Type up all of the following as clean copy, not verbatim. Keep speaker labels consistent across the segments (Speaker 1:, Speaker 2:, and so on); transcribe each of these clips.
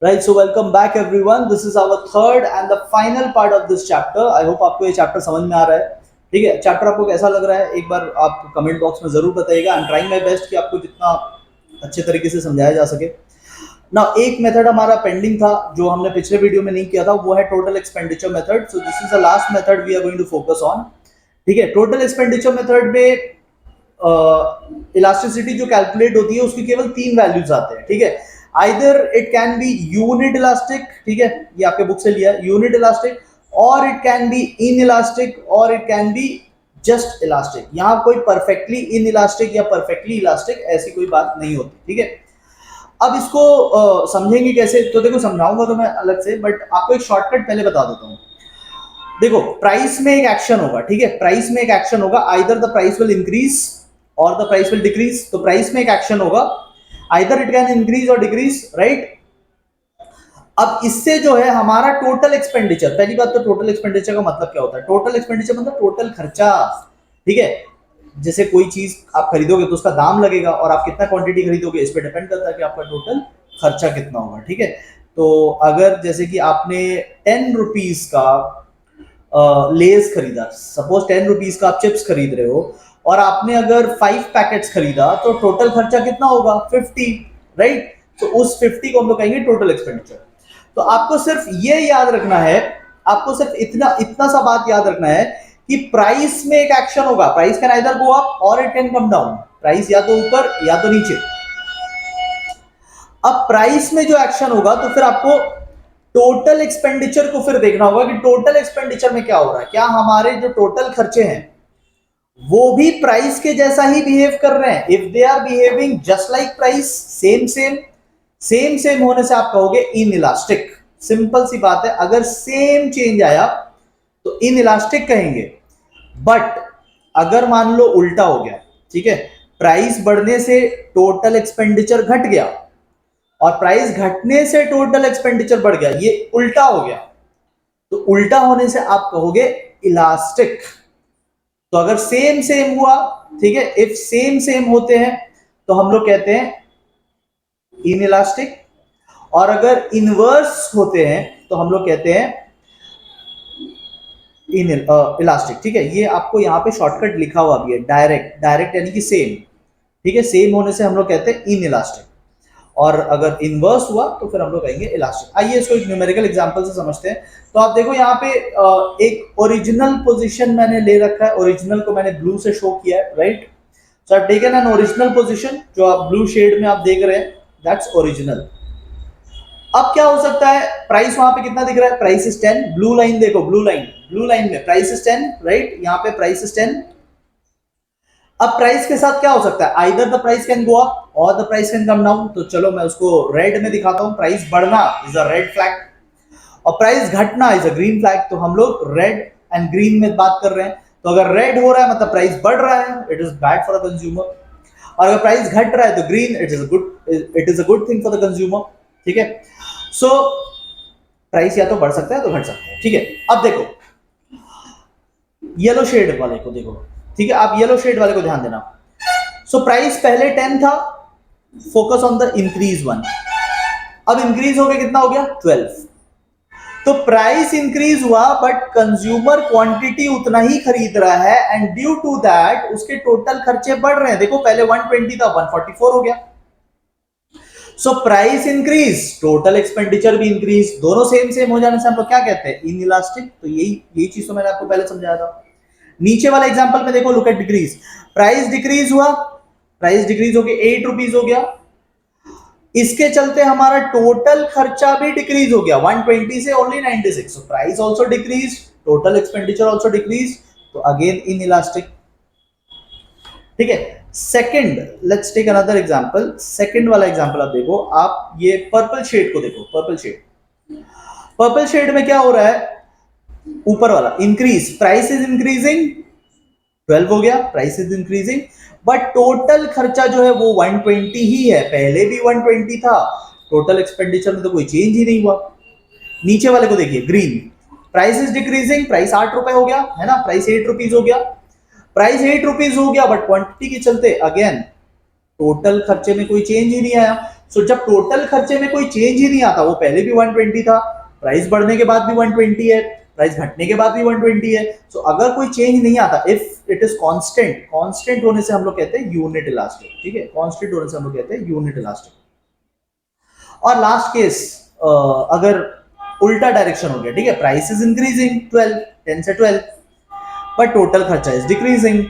Speaker 1: Right, so welcome back everyone. This is our third and the final part of this chapter. I hope आपको ये chapter समझ में आ रहा है. ठीक है, चैप्टर आपको कैसा लग रहा है एक बार आप कमेंट बॉक्स में जरूर बताइएगा. I am trying my best कि आपको जितना अच्छे तरीके से समझाया जा सके. ना एक मेथड हमारा पेंडिंग था जो हमने पिछले वीडियो में नहीं किया था, वो है total expenditure method. So this is the last method we are going to focus on. ठीक है, टोटल एक्सपेंडिचर मेथड में इलास्टिसिटी जो कैलकुलेट होती है उसकी केवल तीन वैल्यूज आते हैं. ठीक है, either it can be unit elastic, ठीक है, ये आपके बुक से लिया है, unit elastic, or it can be inelastic, or it can be just elastic. यहां कोई परफेक्टली इन इलास्टिक या परफेक्टली इलास्टिक ऐसी कोई बात नहीं होती. ठीक है, अब इसको समझेंगे कैसे, तो देखो समझाऊंगा तो मैं अलग से, बट आपको एक शॉर्टकट पहले बता देता हूं. देखो, प्राइस में एक एक्शन होगा. ठीक है, प्राइस में एक एक्शन होगा, either the price will increase और द प्राइस विल डिक्रीज. तो प्राइस में एक एक्शन होगा, आइदर इट कैन इंक्रीज और डिक्रीज, राइट. अब इससे जो है हमारा टोटल एक्सपेंडिचर, पहली बात तो टोटल एक्सपेंडिचर का मतलब क्या होता है. टोटल एक्सपेंडिचर मतलब टोटल खर्चा. ठीक है, जैसे कोई चीज आप खरीदोगे तो उसका दाम लगेगा, और आप कितना क्वांटिटी खरीदोगे इस पर डिपेंड करता है कि आपका टोटल खर्चा कितना होगा. ठीक है, तो अगर जैसे कि आपने 10 रुपीज का लेस खरीदा, सपोज 10 रुपीज का आप चिप्स खरीद रहे हो, और आपने अगर 5 पैकेट्स खरीदा तो टोटल खर्चा कितना होगा 50, राइट. तो उस 50 को हम लोग कहेंगे टोटल एक्सपेंडिचर. तो आपको सिर्फ ये याद रखना है, आपको सिर्फ इतना इतना सा बात याद रखना है कि प्राइस में एक एक्शन होगा. Price can either go up or it can come down. Price या तो ऊपर या तो नीचे. अब प्राइस में जो एक्शन होगा तो फिर आपको टोटल एक्सपेंडिचर को फिर देखना होगा कि टोटल एक्सपेंडिचर में क्या हो रहा है. क्या हमारे जो टोटल खर्चे हैं वो भी प्राइस के जैसा ही बिहेव कर रहे हैं. If they are behaving just like price, same same same same होने से आप कहोगे इन इलास्टिक. सिंपल सी बात है, अगर सेम चेंज आया तो इन इलास्टिक कहेंगे. बट अगर मान लो उल्टा हो गया, ठीक है, प्राइस बढ़ने से टोटल एक्सपेंडिचर घट गया और प्राइस घटने से टोटल एक्सपेंडिचर बढ़ गया, ये उल्टा हो गया, तो उल्टा होने से आप कहोगे इलास्टिक. तो अगर सेम सेम हुआ, ठीक है, इफ सेम सेम होते हैं तो हम लोग कहते हैं इन इलास्टिक, और अगर इनवर्स होते हैं तो हम लोग कहते हैं इन इलास्टिक. ठीक है, ये आपको यहाँ पे शॉर्टकट लिखा हुआ भी है, डायरेक्ट. डायरेक्ट यानी कि सेम. ठीक है, सेम होने से हम लोग कहते हैं इन इलास्टिक, और अगर इनवर्स हुआ तो फिर हम लोग कहेंगे इलास्टिक. आइए इसको एक न्यूमेरिकल एग्जांपल से समझते हैं. तो आप देखो यहाँ पे एक ओरिजिनल पोजीशन मैंने ले रखा है. ओरिजिनल को मैंने ब्लू से शो किया है, right. So I taken an original position, जो आप ब्लू शेड में आप देख रहे हैं, दैट्स ओरिजिनल. अब क्या हो सकता है, प्राइस वहां पे कितना दिख रहा है, प्राइस इज 10. ब्लू लाइन देखो, ब्लू लाइन में प्राइस इज 10, राइट. यहाँ पे प्राइस इज 10. अब प्राइस के साथ क्या हो सकता है, either the price can go up or the price can come down. तो चलो मैं उसको रेड में दिखाता हूं. प्राइस बढ़ना इज अ रेड फ्लैग और प्राइस घटना इज अ ग्रीन फ्लैग. तो हम लोग रेड एंड ग्रीन में बात कर रहे हैं. तो अगर रेड हो रहा है मतलब प्राइस बढ़ रहा है, it is bad for the consumer. और अगर प्राइस घट रहा है तो green, it is a good thing for the consumer. ठीक है, सो प्राइस या तो बढ़ सकता है तो घट सकता है. ठीक है, अब देखो येलो शेड वाले को देखो. ठीक है, आप येलो शेड वाले को ध्यान देना. सो प्राइस पहले 10 था, focus on the increase one. अब इंक्रीज हो गया, कितना हो गया 12. तो प्राइस इंक्रीज हुआ बट कंज्यूमर क्वांटिटी उतना ही खरीद रहा है, एंड ड्यू टू दैट उसके टोटल खर्चे बढ़ रहे हैं. देखो पहले 120 था, 144 हो गया. So price increase, total expenditure भी इंक्रीज. दोनों सेम सेम हो जाने से हम लोग क्या कहते हैं, इन इलास्टिक. तो यही चीज तो मैंने आपको पहले समझाया था. नीचे वाला एग्जांपल में देखो, look at decrease. Price decrease हुआ, प्राइस डिक्रीज हो गया, 8 रुपीज हो गया. इसके चलते हमारा टोटल खर्चा भी डिक्रीज हो गया, 120 से only 96. So price also decrease, total expenditure also decrease. तो अगेन इन इलास्टिक. ठीक है, second, let's take another example. Second वाला एग्जांपल आप देखो, आप ये पर्पल शेड को देखो. पर्पल शेड में क्या हो रहा है, ऊपर वाला इंक्रीज, प्राइस इज इंक्रीजिंग, 12 हो गया, price is increasing, but total खर्चा जो है वो 120 ही है. पहले भी 120 था, टोटल एक्सपेंडिचर में तो कोई चेंज ही नहीं हुआ. नीचे वाले को देखिए, green, price is decreasing, price 8 रुपए हो गया, है ना, प्राइस 8 रुपीज हो गया. प्राइस 8 रुपीज हो गया बट क्वांटिटी के चलते अगेन टोटल खर्चे में कोई चेंज ही नहीं आया. सो जब टोटल खर्चे में कोई चेंज ही नहीं आता, वो पहले भी 120 था, प्राइस बढ़ने के बाद भी 120 है, प्राइस घटने के बाद भी 120 है, सो अगर कोई चेंज नहीं आता, if it is constant, constant होने से हम लोग कहते हैं यूनिट इलास्टिक, ठीक है, कांस्टेंट होने से हम लोग कहते हैं यूनिट इलास्टिक। और लास्ट केस, अगर उल्टा डायरेक्शन हो गया, ठीक है, प्राइस इज इंक्रीजिंग 12, 10 से 12, बट टोटल खर्चा इज डिक्रीजिंग,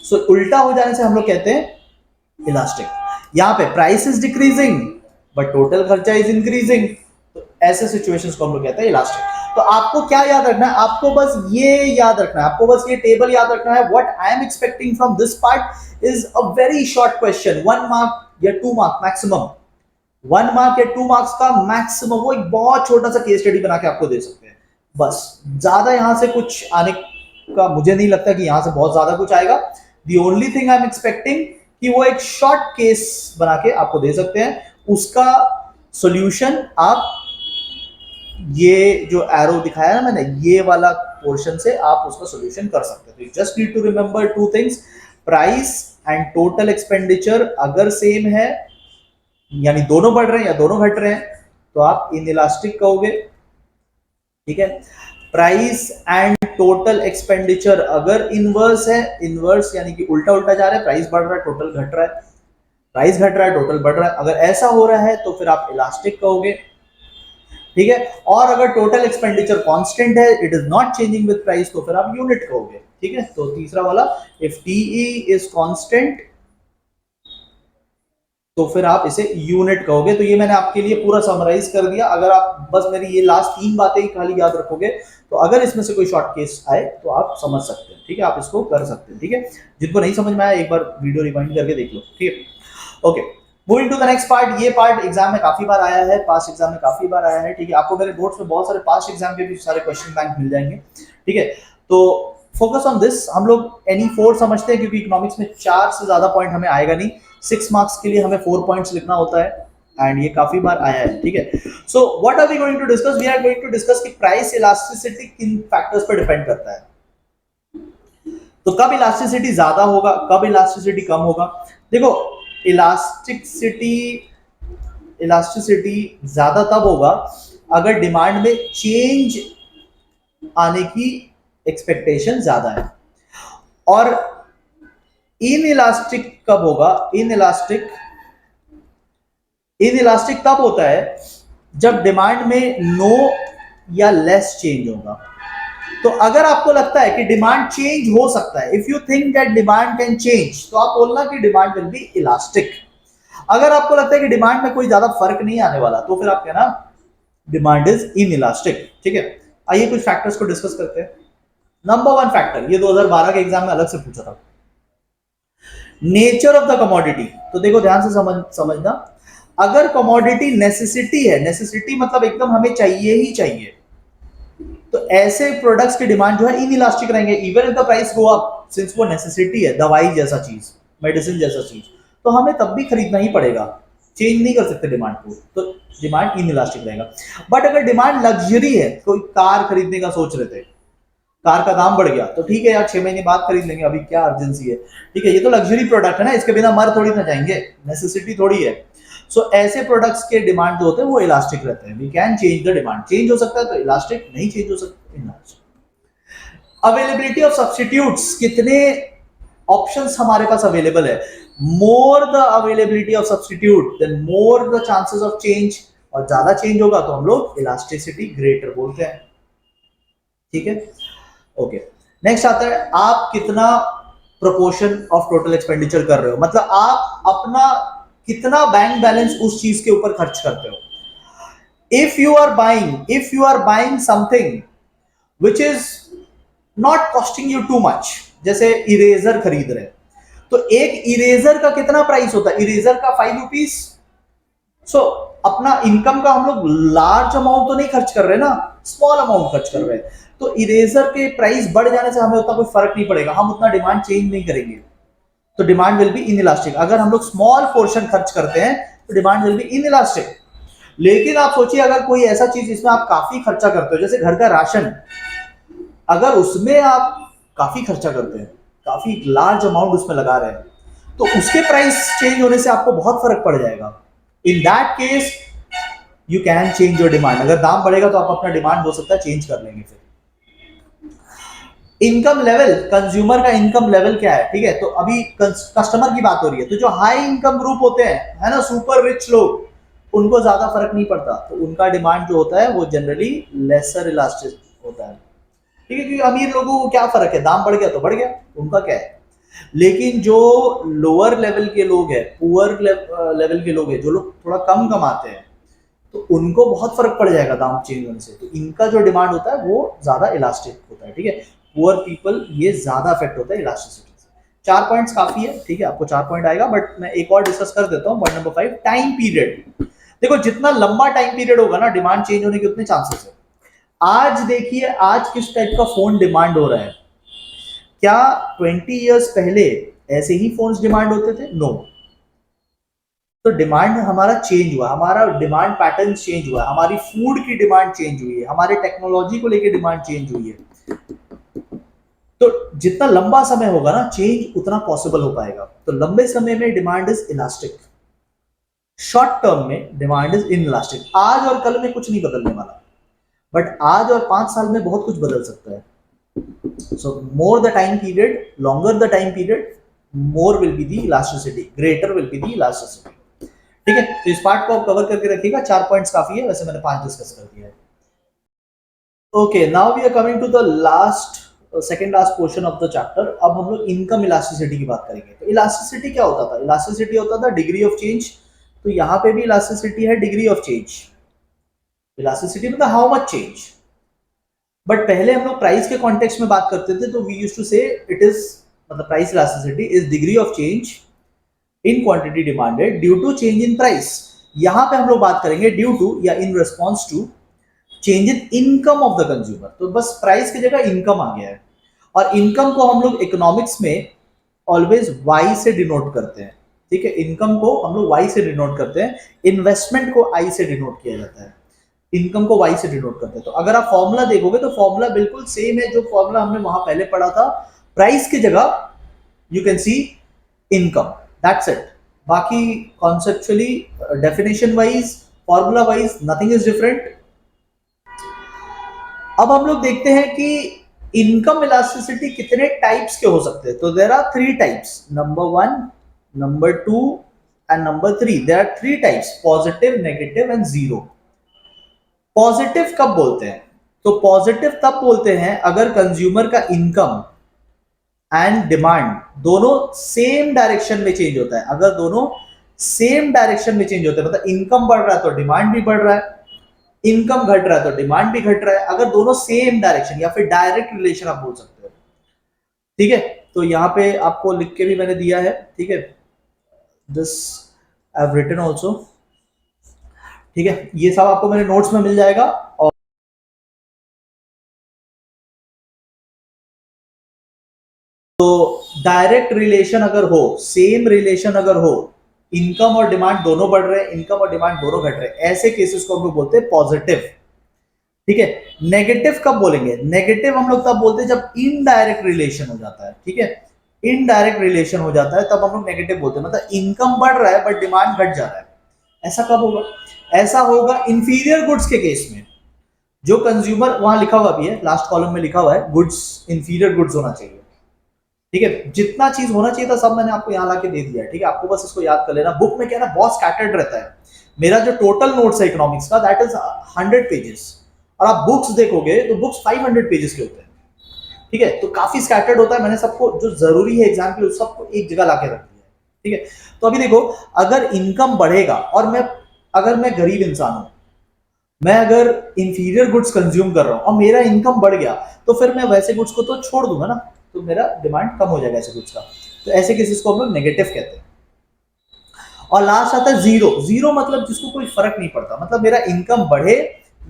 Speaker 1: सो उल्टा हो जाने से हम लोग कहते हैं इलास्टिक। यहां पे price is decreasing but total खर्चा इज इंक्रीजिंग, तो ऐसे सिचुएशंस को हम लोग कहते हैं इलास्टिक। तो आपको क्या याद रखना है, आपको बस ये याद रखना है, आपको बस ये टेबल याद रखना है। What I am expecting from this part is a very short question, 1 mark या 2 मार्क मैक्सिमम, 1 मार्क या 2 मार्क्स का मैक्सिमम, वो एक बहुत छोटा सा केस स्टडी बना के आपको दे सकते हैं, बस। ज्यादा यहां से कुछ आने का मुझे नहीं लगता कि यहां से बहुत ज्यादा कुछ आएगा। The only thing I am expecting कि वो एक शॉर्ट केस बना के आपको दे सकते हैं, उसका सॉल्यूशन आप ये जो एरो दिखाया ना मैंने, ये वाला पोर्शन से आप उसका सॉल्यूशन कर सकते हैं। तो just need to remember 2 things, price and total expenditure अगर सेम है, यानी दोनों बढ़ रहे हैं या दोनों घट रहे हैं, तो आप इनइलास्टिक कहोगे, ठीक है। प्राइस एंड टोटल एक्सपेंडिचर अगर इनवर्स है, इनवर्स यानी कि उल्टा उल्टा जा रहा है, प्राइस बढ़ रहा है टोटल घट रहा है, प्राइस घट रहा है टोटल बढ़ रहा है, अगर ऐसा हो रहा है तो फिर आप इलास्टिक कहोगे, ठीक है। और अगर टोटल एक्सपेंडिचर कांस्टेंट है, it is not changing with price, तो फिर आप यूनिट कहोगे, ठीक है। तो तीसरा वाला, इफ टीई इज कांस्टेंट तो फिर आप इसे यूनिट कहोगे। तो ये मैंने आपके लिए पूरा समराइज कर दिया। अगर आप बस मेरी ये लास्ट 3 बातें ही खाली याद रखोगे, तो अगर इसमें से कोई शॉर्ट केस आए तो आप समझ सकते हैं, ठीक है, आप इसको कर सकते हैं, ठीक है। जिनको नहीं समझ में आया एक बार वीडियो रिवाइंड करके देख लो, ठीक है। Okay, moving to the next part. ये पार्ट एग्जाम में काफी बार आया है, पास्ट एग्जाम में काफी बार आया है, ठीक है। आपको मेरे नोट्स में बहुत सारे पास्ट एग्जाम के भी सारे क्वेश्चन बैंक मिल जाएंगे, ठीक है। तो फोकस ऑन दिस। हम लोग NE4 समझते हैं क्योंकि इकोनॉमिक्स में 4 से ज्यादा पॉइंट हमें आएगा नहीं, 6 मार्क्स के लिए हमें 4 पॉइंट्स लिखना होता है, एंड ये काफी बार आया है, ठीक है। So what are we going to discuss, we are going to discuss कि प्राइस इलास्टिसिटी किन फैक्टर्स पर डिपेंड करता है। तो कब इलास्टिसिटी ज्यादा होगा, कब इलास्टिसिटी कम होगा। देखो, इलास्टिसिटी ज्यादा तब होगा अगर डिमांड में चेंज आने की एक्सपेक्टेशन ज्यादा है। और इनइलास्टिक कब होगा, इनइलास्टिक तब होता है जब डिमांड में नो या लेस चेंज होगा। तो अगर आपको लगता है कि डिमांड चेंज हो सकता है, if you think that demand can change, तो आप बोलना कि डिमांड विल बी इलास्टिक। अगर आपको लगता है कि डिमांड में कोई ज्यादा फर्क नहीं आने वाला, तो फिर आप कहना डिमांड इज इनइलास्टिक, ठीक है। आइए कुछ फैक्टर्स को डिस्कस करते हैं। नंबर 1 फैक्टर, ये 2012 के एग्जाम में अलग से पूछा था, नेचर ऑफ द कमोडिटी। तो देखो ध्यान से समझना, अगर कमोडिटी नेसेसिटी है, नेसेसिटी मतलब एकदम हमें चाहिए ही चाहिए, तो ऐसे प्रोडक्ट्स की डिमांड जो है इनइलास्टिक रहेंगे, even if the price go up, since वो नेसेसिटी है, दवाई जैसा चीज, मेडिसिन जैसा चीज, तो हमें तब भी खरीदना ही पड़ेगा, चेंज नहीं कर सकते डिमांड को, तो डिमांड इनइलास्टिक रहेगा। बट अगर डिमांड लग्जरी है, कोई कार खरीदने का सोच रहे थे, कार का दाम बढ़ गया, तो ठीक है यार 6 महीने बाद खरीद लेंगे, अभी क्या अर्जेंसी है, ठीक है, ये तो लग्जरी प्रोडक्ट है ना, इसके बिना मर थोड़ी ना जाएंगे, नेसेसिटी थोड़ी है। सो ऐसे प्रोडक्ट्स के डिमांड जो होते हैं वो इलास्टिक रहते हैं, we can change the demand, change हो सकता है तो इलास्टिक, नहीं चेंज हो सकता इनइलास्टिक। अवेलेबिलिटी ऑफ सब्स्टिट्यूट्स, कितने ऑप्शंस हमारे पास अवेलेबल है, more the availability of substitute then more the chances of change, और ज्यादा चेंज होगा तो हम लोग इलास्टिसिटी ग्रेटर बोलते हैं, ठीक है। ओके, नेक्स्ट आता है आप कितना प्रोपोर्शन ऑफ टोटल एक्सपेंडिचर कर रहे हो, मतलब आप अपना कितना बैंक बैलेंस उस चीज के ऊपर खर्च करते हो। If you are buying something which is not costing you too much, जैसे इरेजर खरीद रहे, तो एक इरेजर का कितना प्राइस होता है, इरेजर का 5 रुपीज। सो अपना इनकम का हम लोग लार्ज अमाउंट तो नहीं खर्च कर रहे ना, स्मॉल अमाउंट खर्च कर रहे हैं, तो इरेजर के प्राइस बढ़ जाने से हमें उतना कोई फर्क नहीं पड़ेगा, हम उतना डिमांड चेंज नहीं करेंगे, तो डिमांड विल बी इनइलास्टिक। अगर हम लोग स्मॉल पोर्शन खर्च करते हैं तो डिमांड विल बी इनइलास्टिक। लेकिन आप सोचिए अगर कोई ऐसा चीज जिसमें आप काफी खर्चा करते हो, जैसे घर का राशन, अगर उसमें आप काफी खर्चा करते हैं, काफी लार्ज अमाउंट उसमें लगा रहे हैं, तो उसके प्राइस चेंज होने से आपको बहुत फर्क पड़ जाएगा, in that case you can change your demand. अगर दाम बढ़ेगा तो आप अपना डिमांड हो सकता है चेंज कर लेंगे। फिर इनकम लेवल, कंज्यूमर का इनकम लेवल क्या है, ठीक है, तो अभी कस्टमर की बात हो रही है, तो जो हाई इनकम ग्रुप होते हैं, है ना, सुपर रिच लोग, उनको ज्यादा फर्क नहीं पड़ता, तो उनका डिमांड जो होता है वो जनरली लेसर इलास्टिक होता है, ठीक है, क्योंकि अमीर लोगों को क्या फर्क है, दाम बढ़ गया तो बढ़ गया, उनका क्या है। लेकिन जो लोअर लेवल के लोग हैं, पुअर लेवल के लोग हैं, जो लोग थोड़ा कम कमाते हैं, तो उनको बहुत फर्क पड़ जाएगा दाम चेंज होने से, तो इनका जो डिमांड होता है वो ज्यादा इलास्टिक होता है, ठीक है। पुअर पीपल ये ज्यादा अफेक्ट होता है इलास्टिसिटी से। 4 पॉइंट्स काफी है, ठीक है, आपको 4 पॉइंट आएगा, बट मैं एक और डिस्कस कर देता हूँ। Point number 5, time period. देखो जितना लंबा टाइम पीरियड होगा ना डिमांड चेंज होने के उतने चांसेस है। आज देखिए, आज किस टाइप का फोन डिमांड हो रहा है। क्या 20 इयर्स पहले ऐसे ही फोन्स डिमांड होते थे? नो। तो डिमांड हमारा चेंज हुआ, हमारा डिमांड पैटर्न चेंज हुआ, हमारी फूड की डिमांड चेंज हुई है, हमारे टेक्नोलॉजी को लेकर डिमांड चेंज हुई है। तो जितना लंबा समय होगा ना चेंज, उतना पॉसिबल हो पाएगा। तो लंबे समय में demand is elastic, short term में डिमांड इज इन इलास्टिक। आज और कल में कुछ नहीं बदलने वाला, बट आज और 5 साल में बहुत कुछ बदल सकता है। So more the time period, longer the time period, more will be the elasticity, greater will be the elasticity. ठीक है, तो इस पार्ट को आप कवर करके रखिएगा। 4 पॉइंट्स काफी है, वैसे मैंने 5 डिस्कस कर दिया है। Okay, now we are coming to the last, second last portion of the chapter. अब हम लोग इनकम इलास्टिसिटी की बात करेंगे। तो इलास्टिसिटी क्या होता था? इलास्टिसिटी होता था डिग्री ऑफ चेंज। तो यहाँ पे भी इलास्टिसिटी है डिग्री ऑफ चेंज। इलास्टिसिटी मतलब हाउ मच चेंज। बट पहले हम लोग प्राइस के कॉन्टेक्स्ट में बात करते थे, तो we used to say it is, मतलब price elasticity is degree of change in quantity demanded due to change in price. यहां पे हम लोग बात करेंगे ड्यू टू या in response to change in income of the consumer. तो बस प्राइस की जगह इनकम आ गया है, और इनकम को हम लोग इकोनॉमिक्स में ऑलवेज वाई से डिनोट करते हैं, ठीक है। इनकम को हम लोग वाई से डिनोट करते हैं, इन्वेस्टमेंट को आई से डिनोट किया जाता है, इनकम को वाई से डिनोट करते हैं। तो अगर आप फॉर्मूला देखोगे तो फॉर्मूला बिल्कुल सेम है जो फॉर्मूला हमने वहां पहले पढ़ा था। प्राइस की जगह you can see income, that's it. बाकी conceptually, definition wise, formula wise nothing is different. अब हम लोग देखते हैं कि इनकम इलास्टिसिटी कितने टाइप्स के हो सकते हैं। तो there are 3 types, number 1, number 2 and number 3। There are 3 types, positive, negative and zero. Positive कब बोलते हैं? तो पॉजिटिव तब बोलते हैं अगर कंज्यूमर का इनकम एंड डिमांड दोनों सेम डायरेक्शन में चेंज होता है। अगर दोनों सेम डायरेक्शन में चेंज होते हैं, मतलब इनकम बढ़ रहा है तो डिमांड भी बढ़ रहा है, इनकम घट रहा है तो डिमांड भी घट रहा है, अगर दोनों सेम डायरेक्शन, या फिर डायरेक्ट रिलेशन आप बोल सकते हो, ठीक है। तो यहां पे आपको लिख के भी मैंने दिया है, ठीक है, this I have written also, ठीक है, ये सब आपको मेरे नोट्स में मिल जाएगा। और तो डायरेक्ट रिलेशन अगर हो, सेम रिलेशन अगर हो, इनकम और डिमांड दोनों बढ़ रहे हैं, इनकम और डिमांड दोनों घट रहे हैं, ऐसे केसेस को हम लोग बोलते हैं पॉजिटिव, ठीक है। नेगेटिव कब बोलेंगे? नेगेटिव हम लोग तब बोलते हैं जब इनडायरेक्ट रिलेशन हो जाता है, ठीक है, इनडायरेक्ट रिलेशन हो जाता है तब हम लोग नेगेटिव बोलते हैं, मतलब इनकम बढ़ रहा है बट डिमांड घट जा रहा है। ऐसा कब होगा? ऐसा होगा इंफीरियर गुड्स के केस में। जो कंज्यूमर, वहां लिखा हुआ भी है, लास्ट कॉलम में लिखा हुआ है गुड्स, इंफीरियर गुड्स होना चाहिए, ठीक है। जितना चीज होना चाहिए था सब मैंने आपको यहाँ लाके दे दिया है, ठीक है। आपको बस इसको याद कर लेना। बुक में क्या ना बहुत स्कैटर्ड रहता है। मेरा जो टोटल नोट्स है इकोनॉमिक्स का, दैट इज 100 पेजेस, और आप बुक्स देखोगे तो बुक्स 500 पेजेस के होते हैं, ठीक है। तो काफी स्कैटर्ड होता है। मैंने सबको जो जरूरी है एग्जाम के लिए सबको एक जगह लाके रख दिया है, ठीक है। तो अभी देखो, अगर इनकम बढ़ेगा और अगर मैं गरीब इंसान हूं, मैं अगर इंफीरियर गुड्स कंज्यूम कर रहा हूं और मेरा इनकम बढ़ गया, तो फिर मैं वैसे गुड्स को तो छोड़ दूंगा ना, तो मेरा डिमांड कम हो जाएगा ऐसे गुड्स का। तो ऐसे केसेस को हम लोग नेगेटिव कहते हैं। और लास्ट आता है जीरो। जीरो मतलब जिसको कोई फर्क नहीं पड़ता, मतलब मेरा इनकम बढ़े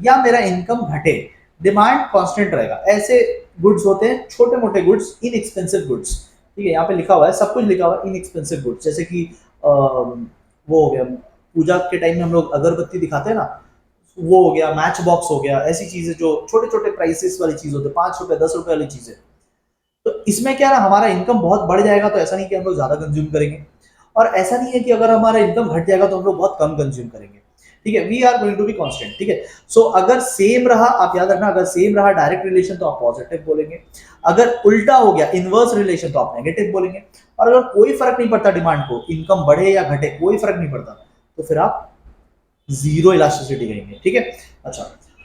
Speaker 1: या मेरा इनकम घटे, डिमांड कांस्टेंट रहेगा। ऐसे गुड्स होते हैं छोटे मोटे गुड्स, इनएक्सपेंसिव गुड्स, ठीक है। यहाँ पे लिखा हुआ है, सब कुछ लिखा हुआ है, इनएक्सपेंसिव गुड्स। जैसे कि वो हो गया, पूजा के टाइम में हम लोग अगरबत्ती दिखाते हैं ना, वो हो गया, मैच बॉक्स हो गया, ऐसी चीजें जो छोटे छोटे प्राइसेस वाली चीज होते हैं, 5 रुपए 10 रुपए वाली चीजें। तो इसमें क्या है, हमारा इनकम बहुत बढ़ जाएगा तो ऐसा नहीं कि हम लोग ज्यादा कंज्यूम करेंगे, और ऐसा नहीं है कि अगर हमारा इनकम घट जाएगा तो हम लोग बहुत कम कंज्यूम करेंगे, ठीक है, we are going to be constant, ठीक है। सो अगर सेम रहा, आप याद रखना, अगर सेम रहा डायरेक्ट रिलेशन तो आप पॉजिटिव बोलेंगे, अगर उल्टा हो गया इनवर्स रिलेशन तो आप नेगेटिव बोलेंगे, और अगर कोई फर्क नहीं पड़ता डिमांड को, इनकम बढ़े या घटे कोई फर्क नहीं पड़ता, तो फिर आप जीरो इलास्टिसिटी कहेंगे, ठीक है। अच्छा,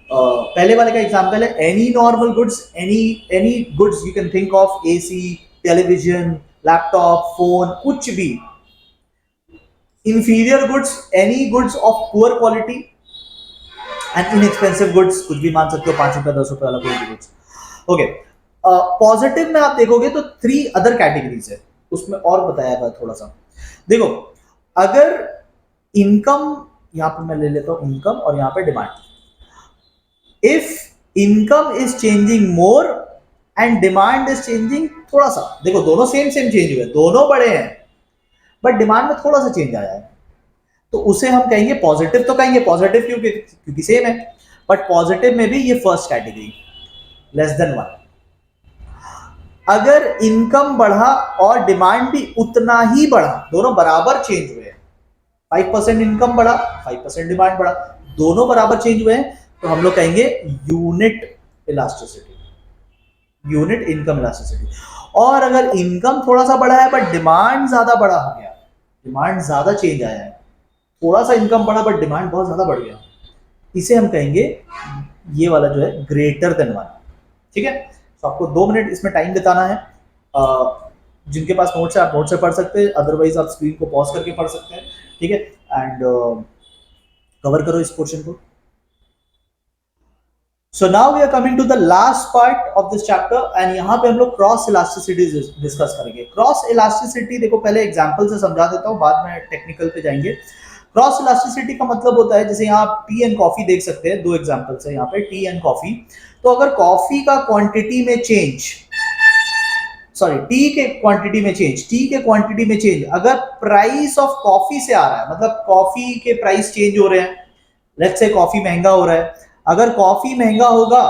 Speaker 1: पहले वाले का एग्जांपल है any normal goods, any goods you can think of, AC, television, laptop, phone, कुछ भी। Inferior goods, any goods of poor quality, and inexpensive goods, कुछ भी मान सकते हो, 5 रुपए 10 रुपए वाला कोई भी गुड्स, ओके। पॉजिटिव में आप देखोगे तो 3 अदर कैटेगरीज है, उसमें और बताया था थोड़ा सा। देखो, अगर इनकम, यहां पर मैं ले लेता हूं इनकम और यहां पे demand, if income is changing more and demand is changing थोड़ा सा, देखो दोनों सेम चेंज हुए, दोनों बड़े हैं, बट डिमांड में थोड़ा सा चेंज आया है, तो उसे हम कहेंगे पॉजिटिव। तो कहेंगे पॉजिटिव क्योंकि सेम है, बट पॉजिटिव में भी ये फर्स्ट कैटेगरी, लेस देन 1। अगर इनकम बढ़ा और डिमांड भी उतना ही बढ़ा, दोनों बराबर चेंज हुए, 5% इनकम बढ़ा, 5% डिमांड बढ़ा, दोनों बराबर चेंज हुए हैं, तो हम लोग कहेंगे unit elasticity, unit income elasticity. और अगर इनकम थोड़ा सा बढ़ा है बट डिमांड ज्यादा बढ़ा हो गया, डिमांड ज्यादा चेंज आया है, थोड़ा सा इनकम बढ़ा बट डिमांड बहुत ज्यादा बढ़ गया, इसे हम कहेंगे ये वाला जो है ग्रेटर देन 1, ठीक है। तो आपको 2 मिनट इसमें टाइम बिताना है, जिनके पास नोट्स है आप नोट से पढ़ सकते हैं, अदरवाइज आप स्क्रीन को पॉज करके पढ़ सकते हैं, ठीक है। एंड कवर करो इस पोर्शन को। So now we are coming to the last part of this chapter, and यहाँ पे हम लोग क्रॉस इलास्टिसिटी डिस्कस करेंगे। क्रॉस इलास्टिसिटी देखो, पहले एग्जांपल से समझा देता हूँ, बाद में टेक्निकल पे जाएंगे। क्रॉस इलास्टिसिटी का मतलब होता है, जैसे यहाँ आप टी एंड कॉफी देख सकते हैं, 2 एग्जांपल्स है यहाँ पे, टी एंड कॉफी। तो अगर कॉफी का क्वांटिटी में चेंज, सॉरी टी के क्वांटिटी में चेंज, टी के क्वांटिटी में चेंज अगर प्राइस ऑफ कॉफी से आ रहा है, मतलब कॉफी के प्राइस चेंज हो रहे हैं, लेट्स से कॉफी महंगा हो रहा है, अगर कॉफी महंगा होगा,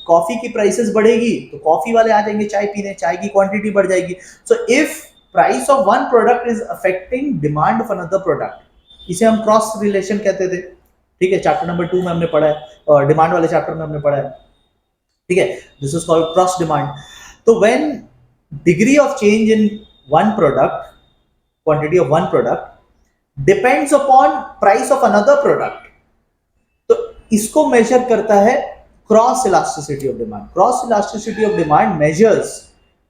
Speaker 1: कॉफी की प्राइसेस बढ़ेगी, तो कॉफी वाले आ जाएंगे चाय पीने, चाय की क्वांटिटी बढ़ जाएगी। So if price of one product is affecting demand of another product, इसे हम क्रॉस रिलेशन कहते थे, ठीक है, चैप्टर नंबर 2 में हमने पढ़ा है, और डिमांड वाले चैप्टर में हमने पढ़ा है, ठीक है, this is called cross demand. तो when degree of change in one product, quantity of one product depends upon price of another product, इसको मेजर करता है cross elasticity of demand. Cross elasticity of demand measures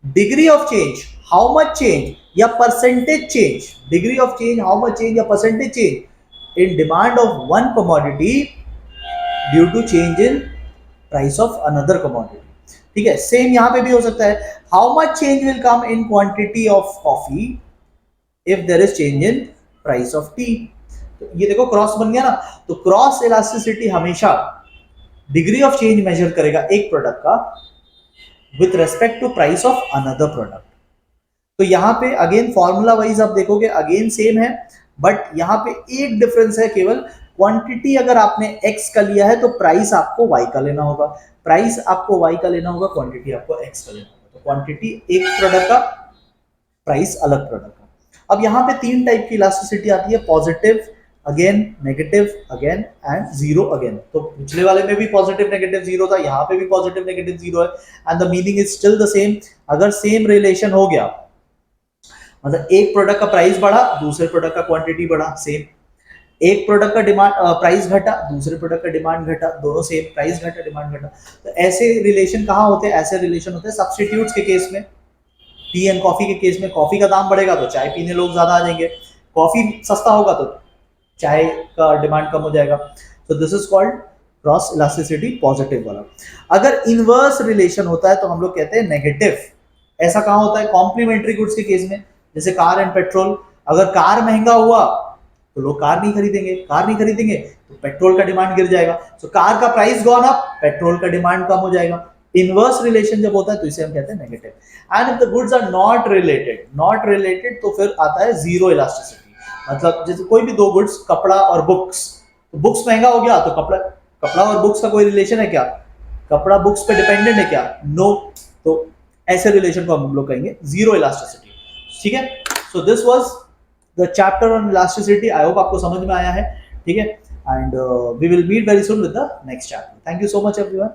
Speaker 1: degree of change, how much change या percentage change, degree of change, how much change या percentage change in demand of one commodity due to change in price of another commodity, ठीक है। Same यहां पे भी हो सकता है, how much change will come in quantity of coffee if there is change in price of tea. ये देखो क्रॉस बन गया ना। तो क्रॉस इलास्टिसिटी हमेशा डिग्री ऑफ चेंज मेजर करेगा एक प्रोडक्ट का with respect to price of another product. तो यहां पे अगेन फॉर्मूला वाइज आप देखोगे अगेन सेम है, बट यहां पे एक डिफरेंस है केवल, क्वांटिटी अगर आपने एक्स का लिया है तो प्राइस आपको वाई का लेना होगा, प्राइस आपको वाई का लेना होगा, क्वांटिटी आपको एक्स का लेना होगा। तो क्वांटिटी एक प्रोडक्ट का, प्राइस अलग प्रोडक्ट का। अब यहां पे 3 टाइप की इलास्टिसिटी आती है, positive again, negative again and zero again. तो पिछले वाले में भी पॉजिटिव नेगेटिव जीरो था, यहाँ पे भी पॉजिटिव नेगेटिव जीरो है, and the meaning is still the same. अगर सेम रिलेशन हो गया, मतलब एक प्रोडक्ट का प्राइस बढ़ा, दूसरे प्रोडक्ट का क्वांटिटी बढ़ा, सेम। एक प्रोडक्ट का डिमांड प्राइस घटा, दूसरे प्रोडक्ट का डिमांड घटा, दोनों सेम, प्राइस घटा डिमांड घटा। तो ऐसे रिलेशन कहाँ होते हैं? ऐसे रिलेशन होते हैं सब्स्टिट्यूट्स के केस में। टी एंड कॉफी के केस में कॉफी का दाम बढ़ेगा तो चाय पीने लोग ज्यादा आ जाएंगे, कॉफी सस्ता होगा तो चाय का डिमांड कम हो जाएगा। तो this is called cross elasticity, positive वाला। अगर इनवर्स रिलेशन होता है तो हम लोग कहते हैं नेगेटिव। ऐसा कहाँ होता है? कॉम्प्लीमेंट्री गुड्स के केस में, जैसे कार एंड पेट्रोल। अगर कार महंगा हुआ तो लोग कार नहीं खरीदेंगे, कार नहीं खरीदेंगे तो पेट्रोल का डिमांड गिर जाएगा। सो कार का प्राइस गॉन अप, पेट्रोल का डिमांड कम हो जाएगा। इनवर्स रिलेशन जब होता है तो इसे हम कहते हैं negative. And if the goods are not related तो फिर आता है जीरो इलास्टिसिटी। मतलब जैसे कोई भी 2 गुड्स, कपड़ा और बुक्स, तो बुक्स महंगा हो गया तो कपड़ा और बुक्स का कोई रिलेशन है क्या? कपड़ा बुक्स पे डिपेंडेंट है क्या? नो। तो ऐसे रिलेशन को हम लोग कहेंगे जीरो इलास्टिसिटी, ठीक है। So this was the chapter on elasticity. I hope आपको समझ में आया है, ठीक है, and we will meet very soon with the next chapter. Thank you so much everyone.